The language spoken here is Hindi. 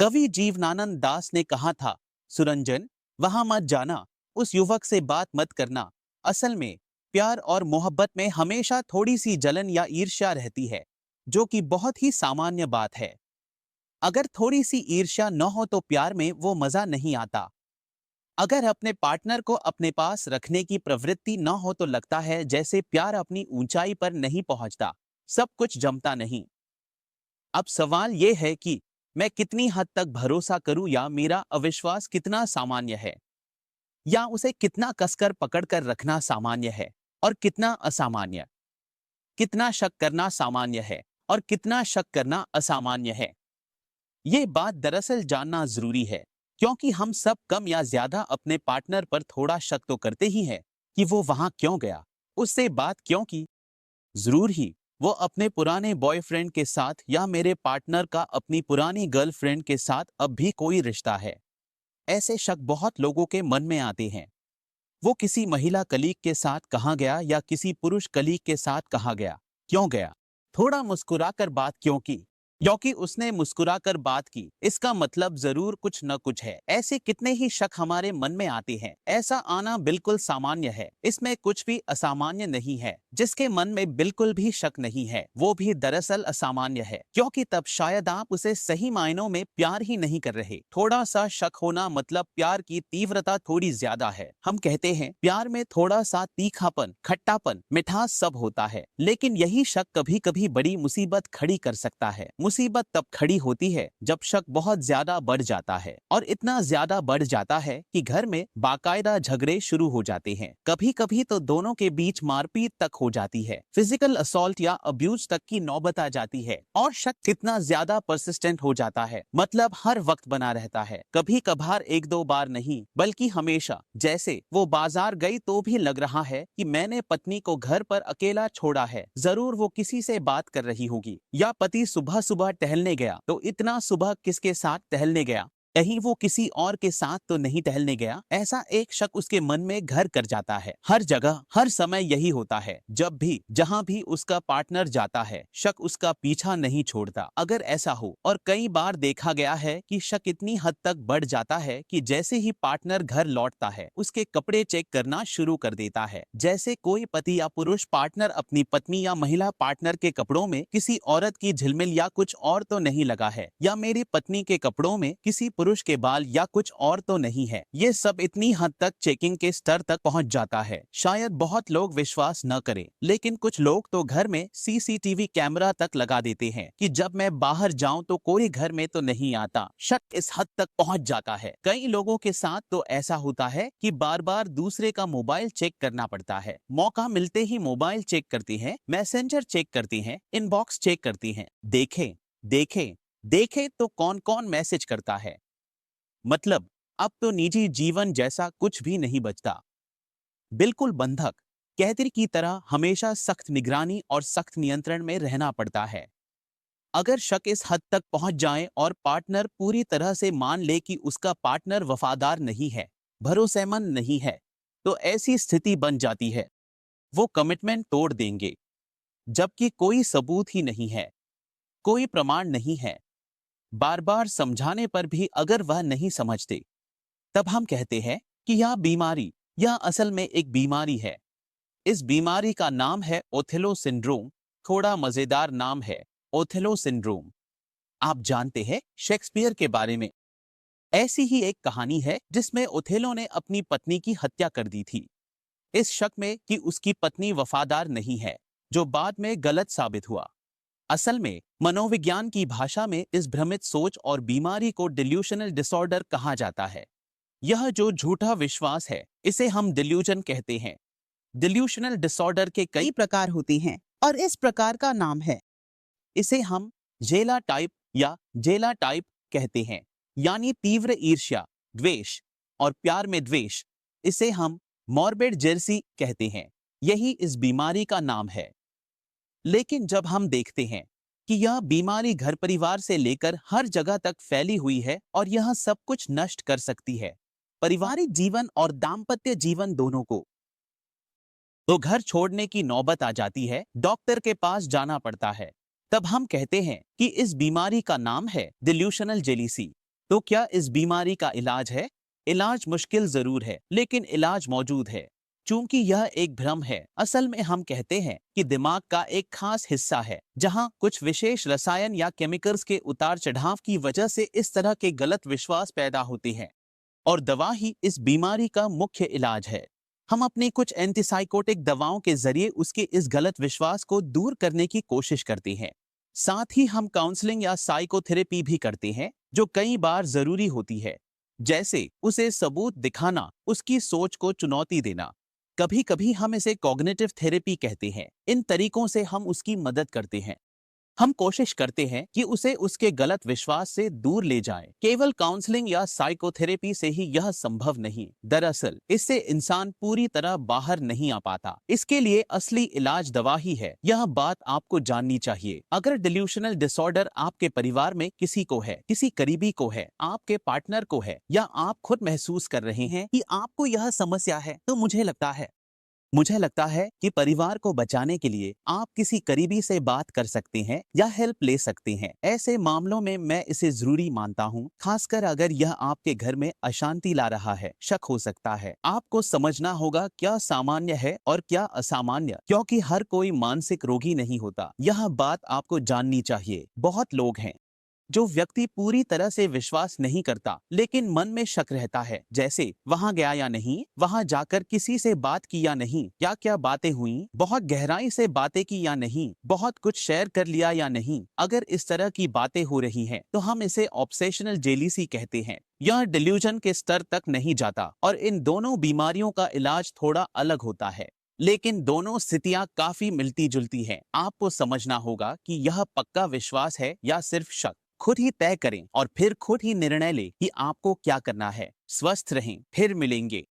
कवि जीवनानंद दास ने कहा था, सुरंजन, वहां मत जाना, उस युवक से बात मत करना। असल में प्यार और मोहब्बत में हमेशा थोड़ी सी जलन या ईर्ष्या रहती है, जो कि बहुत ही सामान्य बात है। अगर थोड़ी सी ईर्ष्या न हो तो प्यार में वो मजा नहीं आता। अगर अपने पार्टनर को अपने पास रखने की प्रवृत्ति न हो तो लगता है जैसे प्यार अपनी ऊंचाई पर नहीं पहुंचता, सब कुछ जमता नहीं। अब सवाल ये है कि मैं कितनी हद तक भरोसा करूं या मेरा अविश्वास कितना सामान्य है, या उसे कितना कसकर पकड़कर रखना सामान्य है और कितना असामान्य। कितना शक करना सामान्य है और कितना शक करना असामान्य है। ये बात दरअसल जानना जरूरी है, क्योंकि हम सब कम या ज्यादा अपने पार्टनर पर थोड़ा शक तो करते ही हैं कि वो वहां क्यों गया, उससे बात क्यों की। जरूर ही वो अपने पुराने बॉयफ्रेंड के साथ या मेरे पार्टनर का अपनी पुरानी गर्लफ्रेंड के साथ अब भी कोई रिश्ता है। ऐसे शक बहुत लोगों के मन में आते हैं। वो किसी महिला कलीग के साथ कहाँ गया या किसी पुरुष कलीग के साथ कहाँ गया, क्यों गया, थोड़ा मुस्कुराकर बात क्यों की, क्योंकि उसने मुस्कुराकर बात की इसका मतलब जरूर कुछ न कुछ है। ऐसे कितने ही शक हमारे मन में आते हैं। ऐसा आना बिल्कुल सामान्य है, इसमें कुछ भी असामान्य नहीं है। जिसके मन में बिल्कुल भी शक नहीं है वो भी दरअसल असामान्य है, क्योंकि तब शायद आप उसे सही मायनों में प्यार ही नहीं कर रहे। थोड़ा सा शक होना मतलब प्यार की तीव्रता थोड़ी ज्यादा है। हम कहते हैं प्यार में थोड़ा सा तीखापन, खट्टापन, मिठास सब होता है, लेकिन यही शक कभी कभी बड़ी मुसीबत खड़ी कर सकता है। मुसीबत तब खड़ी होती है जब शक बहुत ज्यादा बढ़ जाता है, और इतना ज्यादा बढ़ जाता है कि घर में बाकायदा झगड़े शुरू हो जाते हैं। कभी कभी तो दोनों के बीच मारपीट तक हो जाती है, फिजिकल असॉल्ट या अब्यूज तक की नौबत आ जाती है। और शक कितना ज्यादा परसिस्टेंट हो जाता है, मतलब हर वक्त बना रहता है, कभी कभार एक दो बार नहीं बल्कि हमेशा। जैसे वो बाजार गई तो भी लग रहा है कि मैंने पत्नी को घर पर अकेला छोड़ा है, जरूर वो किसी से बात कर रही होगी। या पति सुबह सुबह टहलने गया तो इतना सुबह किसके साथ टहलने गया, कहीं वो किसी और के साथ तो नहीं टहलने गया। ऐसा एक शक उसके मन में घर कर जाता है। हर जगह हर समय यही होता है, जब भी जहां भी उसका पार्टनर जाता है शक उसका पीछा नहीं छोड़ता। अगर ऐसा हो, और कई बार देखा गया है कि शक इतनी हद तक बढ़ जाता है कि जैसे ही पार्टनर घर लौटता है उसके कपड़े चेक करना शुरू कर देता है। जैसे कोई पति या पुरुष पार्टनर अपनी पत्नी या महिला पार्टनर के कपड़ों में किसी औरत की झिलमिल या कुछ और तो नहीं लगा है, या मेरी पत्नी के कपड़ों में किसी पुरुष के बाल या कुछ और तो नहीं है। ये सब इतनी हद तक चेकिंग के स्तर तक पहुंच जाता है। शायद बहुत लोग विश्वास न करें, लेकिन कुछ लोग तो घर में सीसीटीवी कैमरा तक लगा देते हैं कि जब मैं बाहर जाऊं तो कोई घर में तो नहीं आता। शक इस हद तक पहुंच जाता है। कई लोगों के साथ तो ऐसा होता है कि बार बार दूसरे का मोबाइल चेक करना पड़ता है। मौका मिलते ही मोबाइल चेक करती हैं, मैसेंजर चेक करती हैं, इनबॉक्स चेक करती हैं। देखें देखें देखें तो कौन कौन मैसेज करता है। मतलब अब तो निजी जीवन जैसा कुछ भी नहीं बचता। बिल्कुल बंधक कैदी की तरह हमेशा सख्त निगरानी और सख्त नियंत्रण में रहना पड़ता है। अगर शक इस हद तक पहुंच जाए और पार्टनर पूरी तरह से मान ले कि उसका पार्टनर वफादार नहीं है, भरोसेमंद नहीं है, तो ऐसी स्थिति बन जाती है वो कमिटमेंट तोड़ देंगे, जबकि कोई सबूत ही नहीं है, कोई प्रमाण नहीं है। बार बार समझाने पर भी अगर वह नहीं समझते, तब हम कहते हैं कि यह असल में एक बीमारी है। इस बीमारी का नाम है ओथेलो सिंड्रोम। थोड़ा मजेदार नाम है, ओथेलो सिंड्रोम। आप जानते हैं शेक्सपियर के बारे में ऐसी ही एक कहानी है जिसमें ओथेलो ने अपनी पत्नी की हत्या कर दी थी, इस शक में कि उसकी पत्नी वफादार नहीं है, जो बाद में गलत साबित हुआ। असल में मनोविज्ञान की भाषा में इस भ्रमित सोच और बीमारी को डिल्यूशनल डिसऑर्डर कहा जाता है। यह जो झूठा विश्वास है इसे हम डिल्यूजन कहते हैं। डिल्यूशनल डिसऑर्डर के कई प्रकार होते हैं और इस प्रकार का नाम है, इसे हम जेला टाइप या जेला टाइप कहते हैं, यानी तीव्र ईर्ष्या, द्वेष और प्यार में द्वेष। इसे हम मॉर्बिड जेलसी कहते हैं। यही इस बीमारी का नाम है। लेकिन जब हम देखते हैं कि यह बीमारी घर परिवार से लेकर हर जगह तक फैली हुई है और यह सब कुछ नष्ट कर सकती है, पारिवारिक जीवन और दाम्पत्य जीवन दोनों को, तो घर छोड़ने की नौबत आ जाती है, डॉक्टर के पास जाना पड़ता है। तब हम कहते हैं कि इस बीमारी का नाम है डिल्यूशनल जेलिसी। तो क्या इस बीमारी का इलाज है? इलाज मुश्किल जरूर है, लेकिन इलाज मौजूद है। चूंकि यह एक भ्रम है, असल में हम कहते हैं कि दिमाग का एक खास हिस्सा है जहां कुछ विशेष रसायन या केमिकल्स के उतार चढ़ाव की वजह से इस तरह के गलत विश्वास पैदा होते हैं, और दवा ही इस बीमारी का मुख्य इलाज है। हम अपनी कुछ एंटीसाइकोटिक दवाओं के जरिए उसके इस गलत विश्वास को दूर करने की कोशिश करते हैं। साथ ही हम काउंसलिंग या साइकोथेरेपी भी करते हैं, जो कई बार जरूरी होती है, जैसे उसे सबूत दिखाना, उसकी सोच को चुनौती देना। कभी कभी हम इसे कॉग्निटिव थेरेपी कहते हैं। इन तरीकों से हम उसकी मदद करते हैं। हम कोशिश करते हैं कि उसे उसके गलत विश्वास से दूर ले जाएं। केवल काउंसलिंग या साइकोथेरेपी से ही यह संभव नहीं। दरअसल इससे इंसान पूरी तरह बाहर नहीं आ पाता। इसके लिए असली इलाज दवा ही है। यह बात आपको जाननी चाहिए। अगर डिल्यूशनल डिसऑर्डर आपके परिवार में किसी को है, किसी करीबी को है, आपके पार्टनर को है, या आप खुद महसूस कर रहे हैं कि आपको यह समस्या है, तो मुझे लगता है कि परिवार को बचाने के लिए आप किसी करीबी से बात कर सकते हैं या हेल्प ले सकते हैं। ऐसे मामलों में मैं इसे जरूरी मानता हूँ, खासकर अगर यह आपके घर में अशांति ला रहा है। शक हो सकता है। आपको समझना होगा क्या सामान्य है और क्या असामान्य, क्योंकि हर कोई मानसिक रोगी नहीं होता। यह बात आपको जाननी चाहिए। बहुत लोग हैं जो व्यक्ति पूरी तरह से विश्वास नहीं करता, लेकिन मन में शक रहता है, जैसे वहां गया या नहीं, वहां जाकर किसी से बात की या नहीं, क्या क्या बातें हुई, बहुत गहराई से बातें की या नहीं, बहुत कुछ शेयर कर लिया या नहीं। अगर इस तरह की बातें हो रही हैं, तो हम इसे ऑब्सेशनल जेलीसी कहते हैं। यह डिल्यूजन के स्तर तक नहीं जाता, और इन दोनों बीमारियों का इलाज थोड़ा अलग होता है, लेकिन दोनों स्थितियां काफी मिलती जुलती हैं। आपको समझना होगा कि यह पक्का विश्वास है या सिर्फ शक। खुद ही तय करें और फिर खुद ही निर्णय लें कि आपको क्या करना है। स्वस्थ रहें, फिर मिलेंगे।